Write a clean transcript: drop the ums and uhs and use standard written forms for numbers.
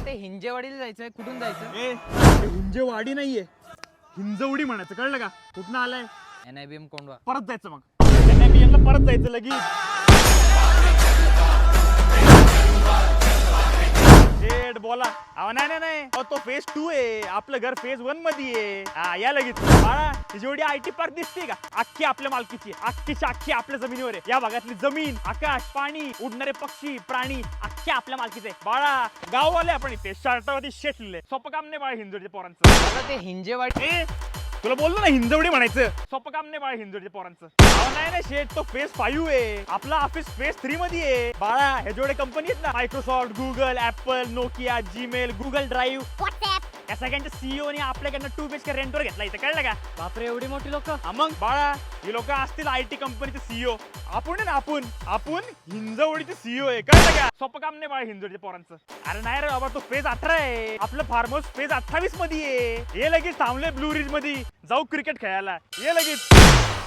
ते हिंजेवाडीला जायचंय. कुठून जायचं? हिंजेवाडी नाहीये, हिंजवडी म्हणायचं, कळलं का? कुठं आलाय? NIBM कोंडवा. परत जायचं, मग NIBM ला परत जायचं लगेच. बोला. नाही तो फेज 2 आहे, आपलं घर फेज 1 मध्ये आहे. हा, या लगेच. बाळा, जेवढी IT पार्क दिसते का, अख्खी आपल्या मालकीची, अख्खी आपल्या जमिनीवर आहे. या भागातली जमीन, आकाश, पाणी, उडणारे पक्षी, प्राणी, अख्खे आपल्या मालकीचे. बाळा, गाववाले आपण इथे शर्टावरती शेटले. सोपं काम नाही बाळा हिंजवडीच्या पोरांचं. आता ते हिंजेवाडी. तुला बोललो ना हिंजवडी म्हणायचं. सोपं काम नाही बाळा हिंजवडीच्या पोरांचं. नाही शेट, तो फेज 5 आहे. आपला ऑफिस फेज 3 मध्ये आहे. बाळा, हे जेवढे कंपनी आहेत ना, Microsoft, Google, apple, Nokia, Gmail, Google drive, WhatsApp, या सगळ्यांच्या सीईओ ने आपल्याकडनं 2 BHK रेंटवर घेतला इथे, कळलं का? बापरे, एवढी मोठी लोक. मग बाळा, ही लोक असतील IT कंपनीचे सीईओ. आपण आहे ना, आपण हिंजवडीचे सीईओ आहे, कळलं का? सोपं काम नाही बाळा हिंजवडीच्या पोरांचं. अरे नाही रे बाबा, तो फेज 18 आहे. आपलं फार्म हाऊस फेज 28 मध्ये आहे. हे लगेच थांबले ब्लू रिज मध्ये, जाऊ क्रिकेट खेळायला. ये लगेच.